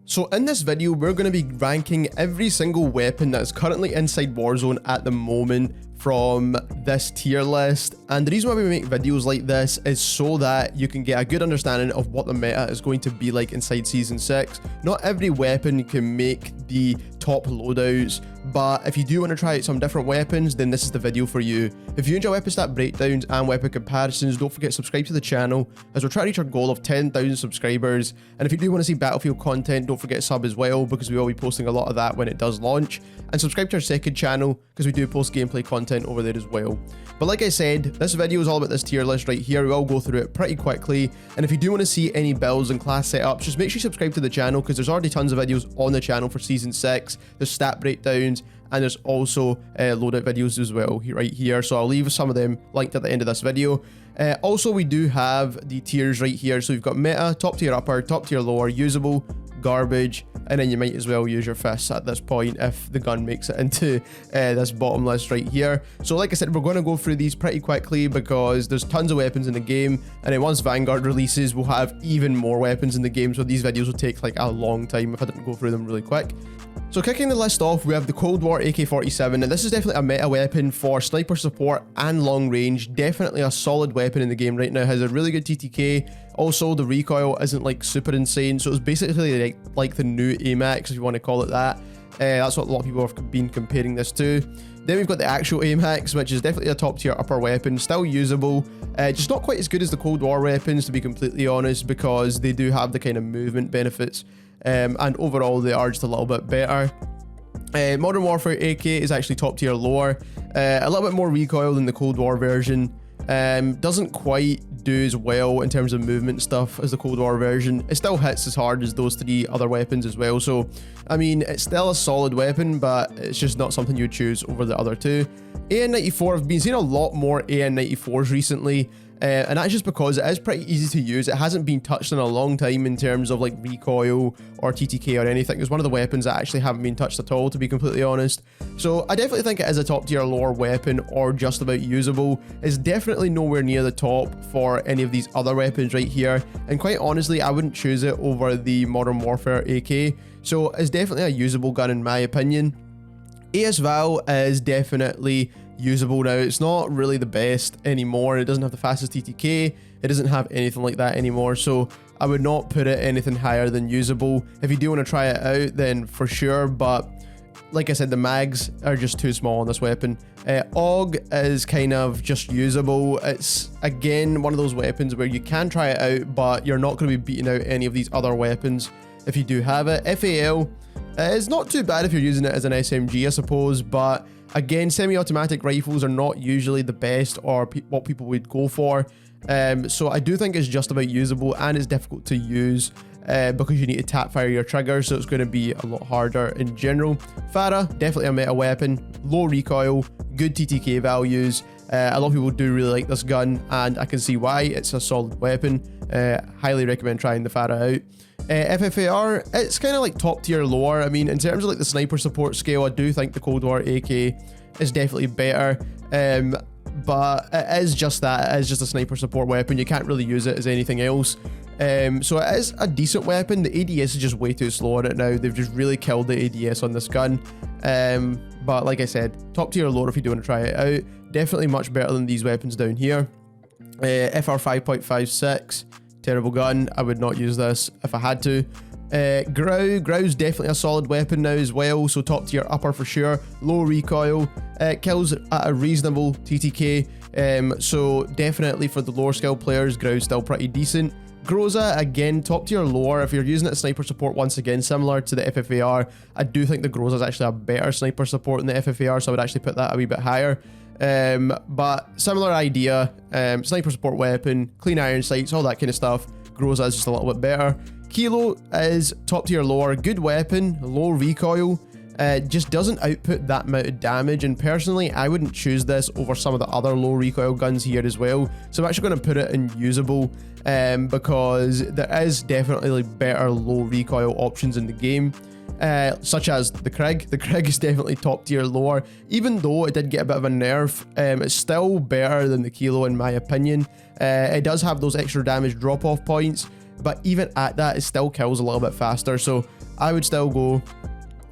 So in this video, we're going to be ranking every single weapon that is currently inside Warzone at the moment from this tier list. And the reason why we make videos like this is so that you can get a good understanding of what the meta is going to be like inside Season 6. Not every weapon can make the top loadouts, but if you do want to try out some different weapons, then this is the video for you. If you enjoy weapon stat breakdowns and weapon comparisons, don't forget to subscribe to the channel as we're trying to reach our goal of 10,000 subscribers. And if you do want to see Battlefield content, don't forget to sub as well, because we will be posting a lot of that when it does launch. And subscribe to our second channel, because we do post gameplay content over there as well. But like I said, this video is all about this tier list right here. We'll go through it pretty quickly. And if you do want to see any builds and class setups, just make sure you subscribe to the channel, because there's already tons of videos on the channel for Season 6. There's stat breakdowns, and there's also loadout videos as well right here. So I'll leave some of them linked at the end of this video. Also, we do have the tiers right here. So we've got meta, top tier upper, top tier lower, usable, garbage, and then you might as well use your fists at this point if the gun makes it into this bottom list right here. So like I said, we're going to go through these pretty quickly because there's tons of weapons in the game, and then once Vanguard releases, we'll have even more weapons in the game, so these videos will take like a long time if I didn't go through them really quick. So kicking the list off, we have the Cold War AK-47, and this is definitely a meta weapon for sniper support and long range. Definitely a solid weapon in the game right now. Has a really good TTK. Also, the recoil isn't like super insane, so it's basically like the new amax, if you want to call it that. That's what a lot of people have been comparing this to. Then we've got the actual amax, which is definitely a top tier upper weapon, still usable, just not quite as good as the Cold War weapons, to be completely honest, because they do have the kind of movement benefits. And overall they are just a little bit better. Modern Warfare AK is actually top tier lower, a little bit more recoil than the Cold War version. Doesn't quite do as well in terms of movement stuff as the Cold War version. It still hits as hard as those three other weapons as well, so I mean, it's still a solid weapon, but it's just not something you would choose over the other two. AN94, I've been seeing a lot more AN94s recently, and that's just because it is pretty easy to use. It hasn't been touched in a long time in terms of like recoil or TTK or anything. It's one of the weapons that actually haven't been touched at all, to be completely honest. So I definitely think it is a top tier lower weapon, or just about usable. It's definitely nowhere near the top for any of these other weapons right here, and quite honestly, I wouldn't choose it over the Modern Warfare AK. So it's definitely a usable gun in my opinion. AS-Val is definitely usable now. It's not really the best anymore. It doesn't have the fastest TTK. It doesn't have anything like that anymore, so I would not put it anything higher than usable. If you do want to try it out, then for sure, but like I said, the mags are just too small on this weapon. AUG is kind of just usable. It's again one of those weapons where you can try it out, but you're not going to be beating out any of these other weapons if you do have it. FAL is not too bad if you're using it as an SMG, I suppose, but again, semi-automatic rifles are not usually the best or what people would go for. So I do think it's just about usable, and it's difficult to use because you need to tap fire your trigger, so it's going to be a lot harder in general. FARA, definitely a meta weapon, low recoil, good TTK values. A lot of people do really like this gun, and I can see why. It's a solid weapon. Highly recommend trying the FARA out. FFAR, it's kind of like top tier lower. I mean, in terms of like the sniper support scale, I do think the Cold War AK is definitely better, but it is just that. It is just a sniper support weapon. You can't really use it as anything else. So it is a decent weapon. The ADS is just way too slow on it now. They've just really killed the ADS on this gun. But like I said, top tier lower if you do want to try it out. Definitely much better than these weapons down here. FR 5.56. Terrible gun. I would not use this if I had to. Grau's definitely a solid weapon now as well, so top tier upper for sure. Low recoil, kills at a reasonable TTK, so definitely for the lower skill players, Grau's still pretty decent. Groza, again, top tier lower. If you're using it as sniper support, once again, similar to the FFAR, I do think the Groza is actually a better sniper support than the FFAR, so I would actually put that a wee bit higher. But similar idea, sniper support weapon, clean iron sights, all that kind of stuff. Groza is just a little bit better. Kilo is top tier lower, good weapon, low recoil, just doesn't output that amount of damage, and personally I wouldn't choose this over some of the other low recoil guns here as well. So I'm actually going to put it in usable, because there is definitely like better low recoil options in the game. Such as the krig. The krig is definitely top tier lower. Even though it did get a bit of a nerf, it's still better than the Kilo in my opinion. It does have those extra damage drop off points, but even at that, it still kills a little bit faster. So I would still go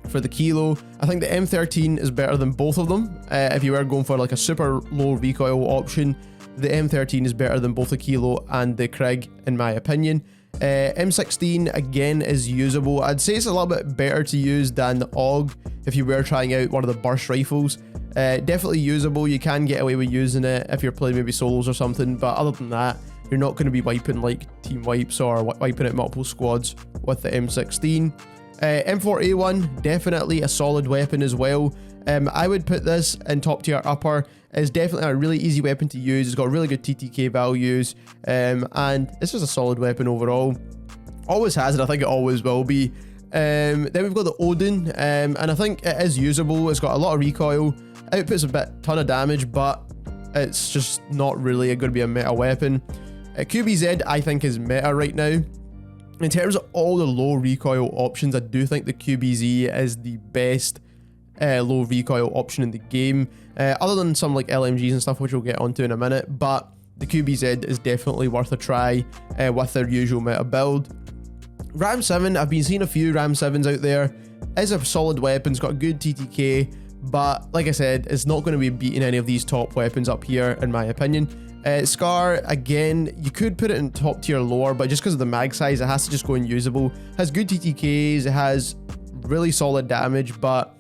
for the kilo. I think the M13 is better than both of them. If you were going for like a super low recoil option, the M13 is better than both the kilo and the krig, in my opinion. M16 again is usable. I'd say it's a little bit better to use than the AUG if you were trying out one of the burst rifles. Definitely usable. You can get away with using it if you're playing maybe solos or something, but other than that, you're not going to be wiping like team wipes or wiping out multiple squads with the M16. M4A1, definitely a solid weapon as well. I would put this in top tier upper. It's definitely a really easy weapon to use. It's got really good TTK values, and this is a solid weapon overall. Always has it. I think it always will be. Then we've got the Odin, and I think it is usable. It's got a lot of recoil, outputs a ton of damage, but it's just not really going to be a meta weapon. QBZ I think is meta right now. In terms of all the low recoil options, I do think the QBZ is the best low recoil option in the game, other than some like LMGs and stuff, which we'll get onto in a minute, but the QBZ is definitely worth a try with their usual meta build. Ram 7, I've been seeing a few Ram 7s out there. Is a solid weapon, it's got good TTK, but like I said, it's not going to be beating any of these top weapons up here, in my opinion. Scar, again, you could put it in top tier lower, but just because of the mag size, it has to just go unusable. Has good TTKs, it has really solid damage, but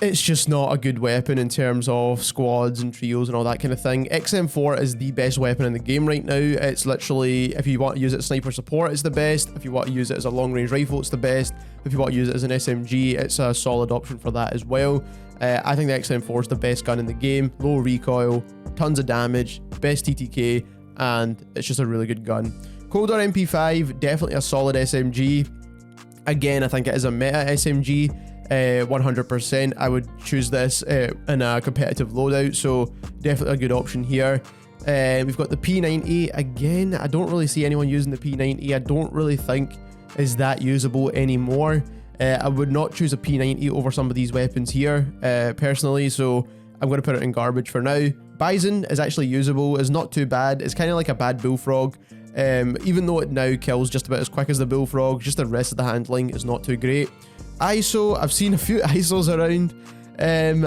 it's just not a good weapon in terms of squads and trios and all that kind of thing. XM4 is the best weapon in the game right now. It's literally, if you want to use it as sniper support, it's the best. If you want to use it as a long range rifle, it's the best. If you want to use it as an SMG, it's a solid option for that as well. I think the XM4 is the best gun in the game. Low recoil, tons of damage, best TTK, and it's just a really good gun. Coldar MP5, definitely a solid SMG. Again, I think it is a meta SMG. 100%. I would choose this in a competitive loadout, so definitely a good option here. We've got the P90. Again, I don't really see anyone using the P90. I don't really think is that usable anymore. I would not choose a P90 over some of these weapons here, personally, so I'm going to put it in garbage for now. Bison is actually usable. It's not too bad. It's kind of like a bad bullfrog. Even though it now kills just about as quick as the bullfrog, just the rest of the handling is not too great. ISO, I've seen a few ISOs around, and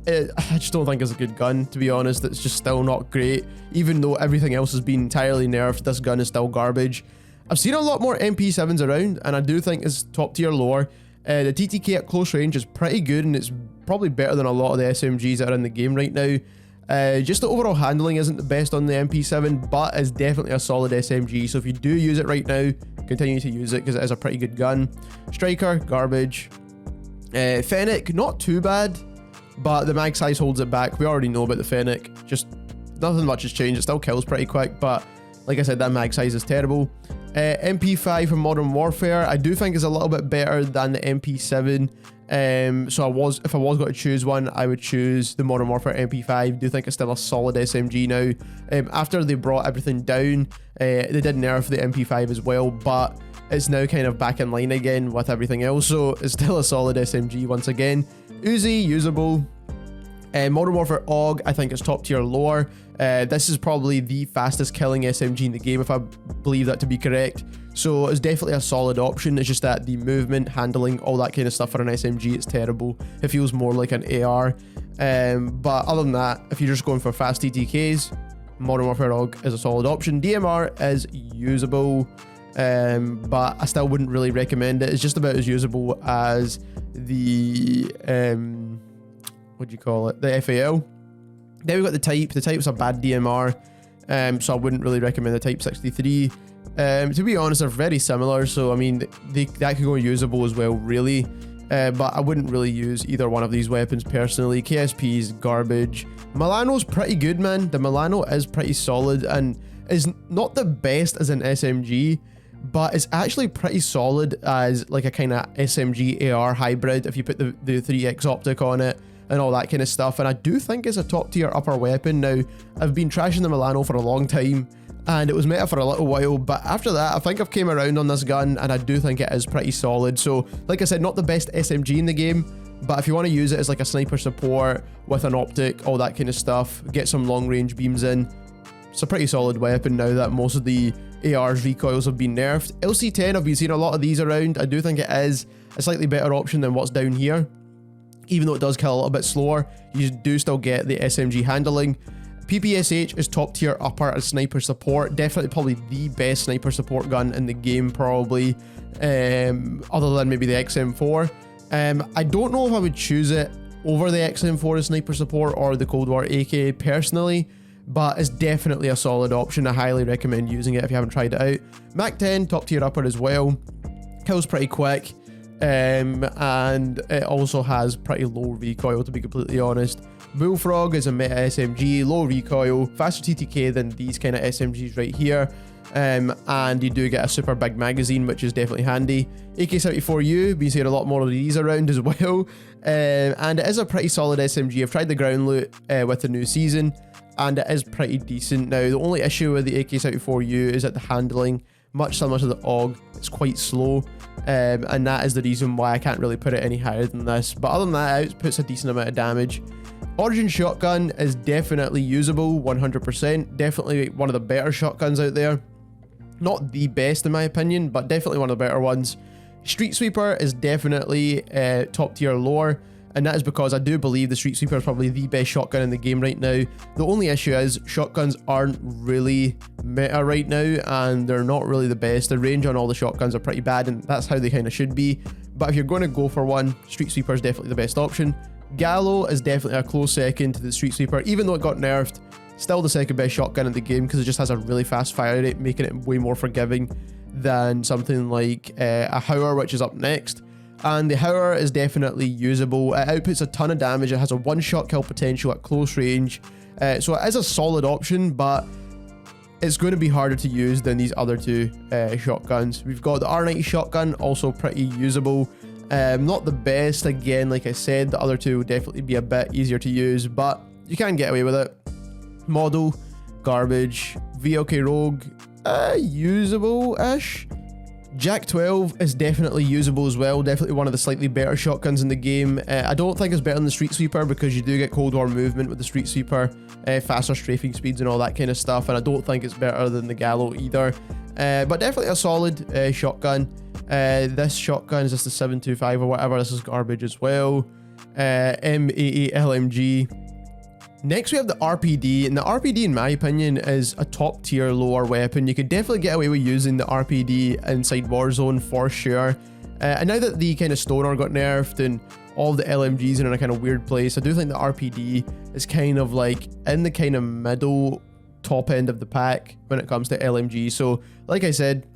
I just don't think it's a good gun, to be honest. It's just still not great. Even though everything else has been entirely nerfed, this gun is still garbage. I've seen a lot more MP7s around, and I do think it's top tier lore. The TTK at close range is pretty good, and it's probably better than a lot of the SMGs that are in the game right now. Just the overall handling isn't the best on the MP7, but it's definitely a solid SMG. So if you do use it right now, continue to use it because it is a pretty good gun. Striker, garbage. Fennec, not too bad, but the mag size holds it back. We already know about the Fennec. Just nothing much has changed. It still kills pretty quick, but like I said, that mag size is terrible. MP5 from Modern Warfare, I do think is a little bit better than the MP7. So if I was going to choose one, I would choose the Modern Warfare MP5. I do think it's still a solid SMG now. After they brought everything down, they did nerf the MP5 as well, but it's now kind of back in line again with everything else, so it's still a solid SMG once again. Uzi, usable. Modern Warfare AUG, I think it's top tier lore. This is probably the fastest killing SMG in the game, if I believe that to be correct. So it's definitely a solid option. It's just that the movement, handling, all that kind of stuff for an SMG, it's terrible. It feels more like an AR. But other than that, if you're just going for fast TTKs, Modern Warfare AUG is a solid option. DMR is usable, but I still wouldn't really recommend it. It's just about as usable as the what do you call it? The FAL. Then we've got the Type. The Type's a bad DMR, so I wouldn't really recommend the Type 63. To be honest, they're very similar, so I mean, that could go usable as well, really. But I wouldn't really use either one of these weapons personally. KSP's garbage. Milano's pretty good, man. The Milano is pretty solid and is not the best as an SMG, but it's actually pretty solid as like a kind of SMG AR hybrid if you put the 3x optic on it and all that kind of stuff. And I do think it's a top tier upper weapon. Now, I've been trashing the Milano for a long time, and it was meta for a little while, but after that, I think I've came around on this gun, and I do think it is pretty solid. So, like I said, not the best SMG in the game, but if you want to use it as like a sniper support with an optic, all that kind of stuff, get some long range beams in, It's a pretty solid weapon now that most of the AR's recoils have been nerfed. LC10, I've been seeing a lot of these around. I do think it is a slightly better option than what's down here. Even though it does kill a little bit slower, you do still get the SMG handling. PPSH is top tier upper as sniper support. Definitely probably the best sniper support gun in the game probably, other than maybe the XM4. I don't know if I would choose it over the XM4 as sniper support or the Cold War AK personally, but it's definitely a solid option. I highly recommend using it if you haven't tried it out. Mac 10, top tier upper as well. Kills pretty quick, and it also has pretty low recoil, to be completely honest. Bullfrog is a meta SMG, low recoil, faster TTK than these kind of SMGs right here. And you do get a super big magazine, which is definitely handy. AK-74U, been seeing a lot more of these around as well. And it is a pretty solid SMG. I've tried the ground loot with the new season, and it is pretty decent. Now, the only issue with the AK-74U is that the handling, much similar to the AUG, it's quite slow. And that is the reason why I can't really put it any higher than this. But other than that, it outputs a decent amount of damage. Origin shotgun is definitely usable, 100%. Definitely one of the better shotguns out there. Not the best in my opinion, but definitely one of the better ones. Street Sweeper is definitely top tier lore, and that is because I do believe the Street Sweeper is probably the best shotgun in the game right now. The only issue is shotguns aren't really meta right now, and they're not really the best. The range on all the shotguns are pretty bad, and that's how they kind of should be. But if you're going to go for one, Street Sweeper is definitely the best option. Gallo is definitely a close second to the Street Sweeper, even though it got nerfed. Still the second best shotgun in the game because it just has a really fast fire rate, making it way more forgiving than something like a Howler, which is up next. And the Howler is definitely usable. It outputs a ton of damage. It has a one-shot kill potential at close range. So it is a solid option, but it's going to be harder to use than these other two shotguns. We've got the R90 shotgun, also pretty usable. Not the best, again, like I said, the other two would definitely be a bit easier to use, but you can get away with it. Model, garbage. VLK Rogue, usable-ish. Jack 12 is definitely usable as well, definitely one of the slightly better shotguns in the game. I don't think it's better than the Street Sweeper because you do get Cold War movement with the Street Sweeper, faster strafing speeds and all that kind of stuff, and I don't think it's better than the Gallo either. But definitely a solid shotgun. This shotgun is just the 725 or whatever. This is garbage as well. M88 LMG. Next we have the RPD, and the RPD in my opinion is a top tier lower weapon. You could definitely get away with using the RPD inside Warzone for sure. And now that the kind of stoner got nerfed and all the LMGs are in a kind of weird place, I do think the RPD is kind of like in the kind of middle top end of the pack when it comes to LMG. So like I said,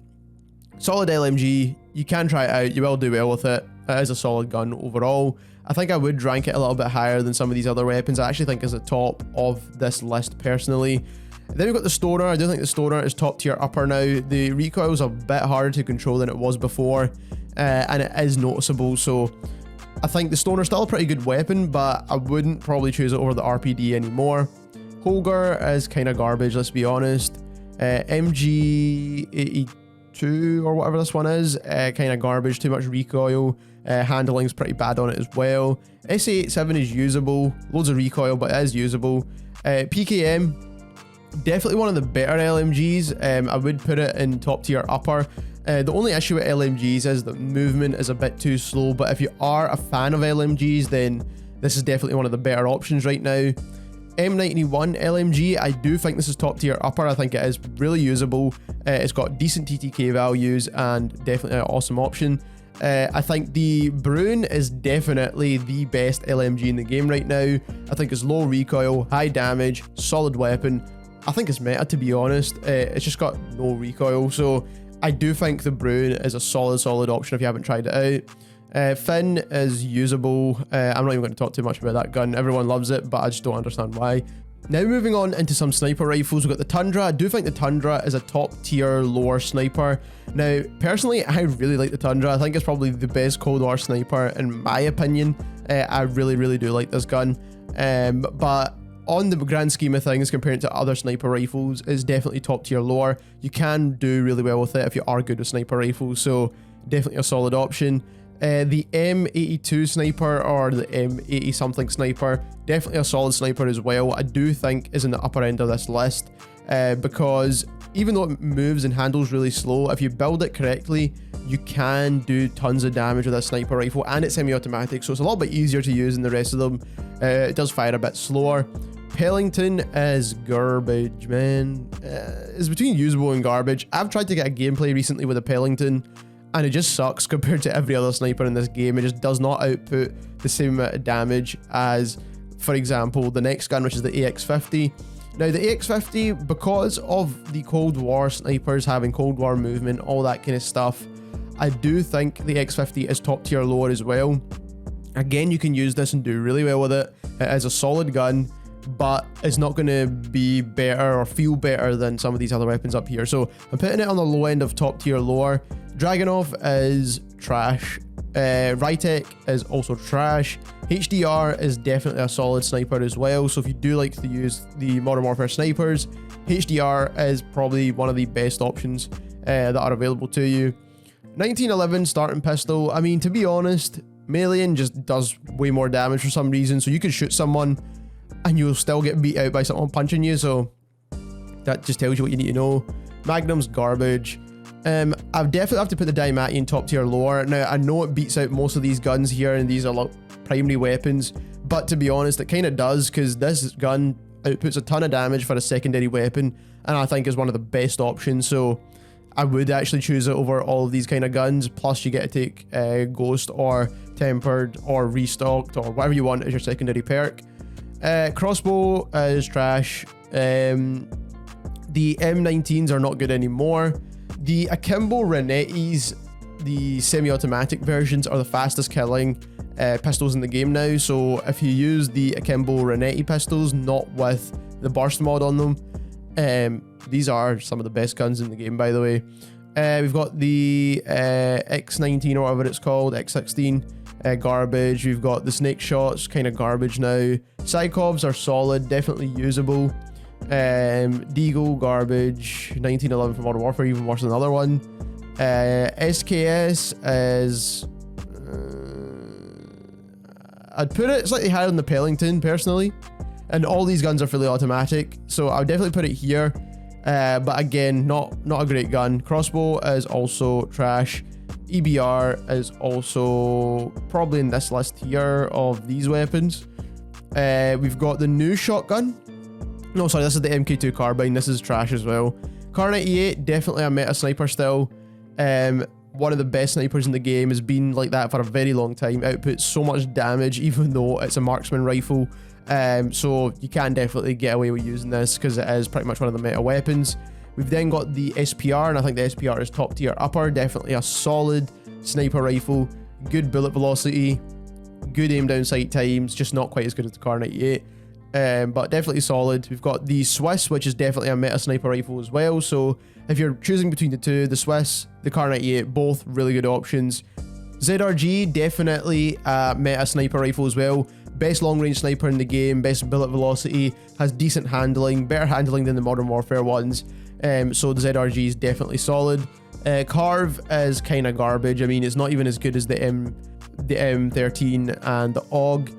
solid LMG, you can try it out, you will do well with it. It is a solid gun overall. I think I would rank it a little bit higher than some of these other weapons. I actually think it's the top of this list personally. Then we've got the Stoner. I do think the Stoner is top tier upper now. The recoil is a bit harder to control than it was before, and it is noticeable. So I think the Stoner is still a pretty good weapon, but I wouldn't probably choose it over the RPD anymore. Holger is kind of garbage, let's be honest. MG82 or whatever this one is, kind of garbage, too much recoil. Handling's pretty bad on it as well. SA87 is usable, loads of recoil, but it is usable. PKM, definitely one of the better LMGs. I would put it in top tier upper. The only issue with LMGs is the movement is a bit too slow, but if you are a fan of LMGs, then this is definitely one of the better options right now. M91 LMG, I do think this is top tier upper. I think it is really usable. It's got decent TTK values and definitely an awesome option. I think the Brune is definitely the best LMG in the game right now. I think it's low recoil, high damage, solid weapon. I think it's meta, to be honest. It's just got no recoil, so I do think the Brune is a solid option if you haven't tried it out. Finn is usable. I'm not even going to talk too much about that gun. Everyone loves it, but I just don't understand why. Now moving on into some sniper rifles, we've got the Tundra. I do think the Tundra is a top tier lower sniper. Now, personally, I really like the Tundra. I think it's probably the best Cold War sniper in my opinion. I really do like this gun. But on the grand scheme of things, compared to other sniper rifles, it's definitely top tier lower. You can do really well with it if you are good with sniper rifles, so definitely a solid option. The M82 sniper or the M80 something sniper, definitely a solid sniper as well. I do think is in the upper end of this list. because even though it moves and handles really slow, if you build it correctly, you can do tons of damage with a sniper rifle, and it's semi-automatic, so it's a little bit easier to use than the rest of them. It does fire a bit slower. Pellington is garbage, man. It's between usable and garbage. I've tried to get a gameplay recently with a Pellington, and it just sucks compared to every other sniper in this game. It just does not output the same amount of damage as, for example, the next gun, which is the AX50. Now, the AX50, because of the Cold War snipers having Cold War movement, all that kind of stuff, I do think the X50 is top tier lore as well. Again, you can use this and do really well with it. It is a solid gun, but it's not going to be better or feel better than some of these other weapons up here. So I'm putting it on the low end of top tier lore. Dragunov is trash. Rytek is also trash. HDR is definitely a solid sniper as well. So if you do like to use the Modern Warfare snipers, HDR is probably one of the best options that are available to you. 1911 starting pistol. I mean, to be honest, Malian just does way more damage for some reason. So you can shoot someone and you'll still get beat out by someone punching you. So that just tells you what you need to know. Magnum's garbage. I definitely have to put the Dymati in top tier lore. Now, I know it beats out most of these guns here, and these are like primary weapons, but to be honest, it kind of does, because this gun outputs a ton of damage for a secondary weapon, and I think is one of the best options. So I would actually choose it over all of these kind of guns. Plus, you get to take Ghost or Tempered or Restocked or whatever you want as your secondary perk. Crossbow is trash. The M19s are not good anymore. The Akimbo Renettis, the semi-automatic versions, are the fastest killing pistols in the game now. So if you use the Akimbo Renetti pistols, not with the burst mod on them, these are some of the best guns in the game, by the way. We've got the X19 or whatever it's called, X16, garbage. We've got the snake shots, kind of garbage now. Psycobs are solid, definitely usable. Deagle, garbage. 1911 for Modern Warfare, even worse than another one. SKS is... I'd put it slightly higher than the Pellington, personally. And all these guns are fully automatic, so I would definitely put it here. But again, not a great gun. Crossbow is also trash. EBR is also probably in this list here of these weapons. We've got the new shotgun. No, sorry, this is the MK2 carbine. This is trash as well. Kar 98, definitely a meta sniper still. One of the best snipers in the game, has been like that for a very long time. Outputs so much damage, even though it's a marksman rifle. So you can definitely get away with using this because it is pretty much one of the meta weapons. We've then got the SPR, and I think the SPR is top tier upper. Definitely a solid sniper rifle. Good bullet velocity. Good aim down sight times. Just not quite as good as the Kar 98. But definitely solid. We've got the Swiss, which is definitely a meta sniper rifle as well. So if you're choosing between the two, the Swiss, the Kar 98, both really good options. ZRG, definitely a meta sniper rifle as well. Best long range sniper in the game, best bullet velocity, has decent handling, better handling than the Modern Warfare ones. So the ZRG is definitely solid. Carve is kind of garbage. I mean, it's not even as good as the M13 and the AUG.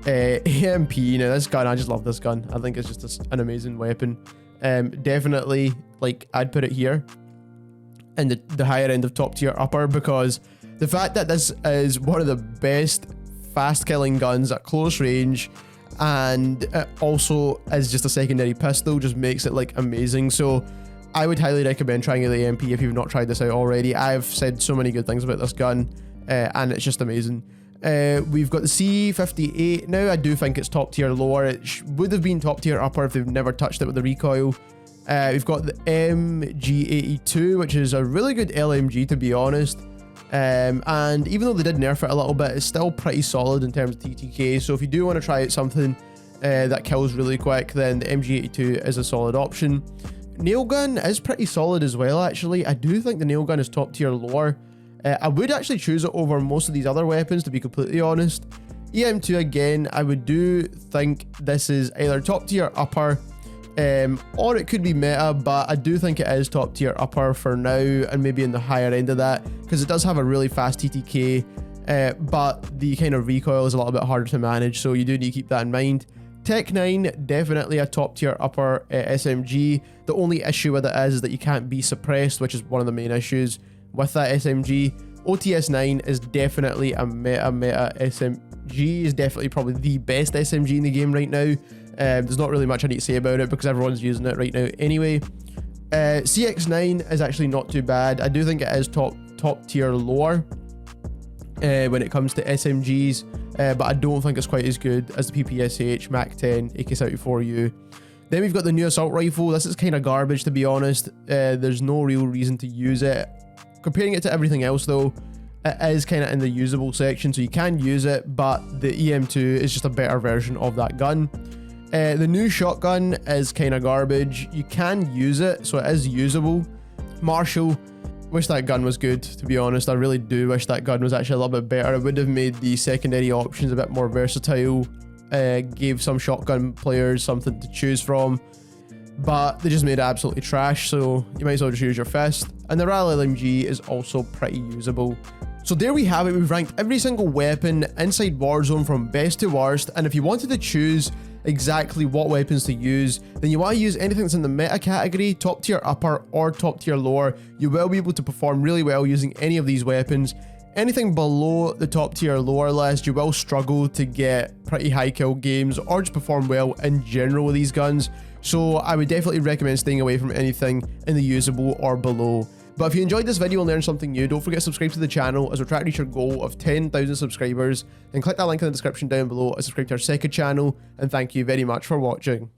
AMP, now this gun, I just love this gun. I think it's just an amazing weapon. Definitely, like, I'd put it here in the higher end of top tier upper, because the fact that this is one of the best fast killing guns at close range, and it also is just a secondary pistol, just makes it like amazing. So I would highly recommend trying the AMP if you've not tried this out already. I've said so many good things about this gun, and it's just amazing. We've got the C58. Now I do think it's top tier lower. It would have been top tier upper if they've never touched it with the recoil. We've got the MG82, which is a really good LMG, to be honest. And even though they did nerf it a little bit, it's still pretty solid in terms of TTK. So if you do want to try out something that kills really quick, then the MG82 is a solid option. Nailgun is pretty solid as well, actually. I do think the nailgun is top tier lower. I would actually choose it over most of these other weapons, to be completely honest. EM2, again, I would do think this is either top tier upper, or it could be meta, but I do think it is top tier upper for now, and maybe in the higher end of that, because it does have a really fast TTK, but the kind of recoil is a little bit harder to manage, so you do need to keep that in mind. Tech 9, definitely a top tier upper SMG. The only issue with it is that you can't be suppressed, which is one of the main issues with that SMG. OTS 9 is definitely a meta SMG, is definitely probably the best SMG in the game right now. There's not really much I need to say about it because everyone's using it right now anyway. CX9 is actually not too bad. I do think it is top tier lore when it comes to SMGs, but I don't think it's quite as good as the PPSH, Mac 10, AK-74U. Then we've got the new assault rifle. This is kind of garbage, to be honest. There's no real reason to use it. Comparing it to everything else though, it is kind of in the usable section, so you can use it, but the EM2 is just a better version of that gun. The new shotgun is kind of garbage. You can use it, so it is usable. Marshall, wish that gun was good, to be honest. I really do wish that gun was actually a little bit better. It would have made the secondary options a bit more versatile, gave some shotgun players something to choose from, but they just made it absolutely trash, so you might as well just use your fist. And the RAL LMG is also pretty usable. So there we have it. We've ranked every single weapon inside Warzone from best to worst, and if you wanted to choose exactly what weapons to use, then you want to use anything that's in the meta category, top tier upper or top tier lower. You will be able to perform really well using any of these weapons. Anything below the top tier lower list, you will struggle to get pretty high kill games or just perform well in general with these guns. So I would definitely recommend staying away from anything in the usable or below. But if you enjoyed this video and learned something new, don't forget to subscribe to the channel as we're trying to reach our goal of 10,000 subscribers. And click that link in the description down below and subscribe to our second channel. And thank you very much for watching.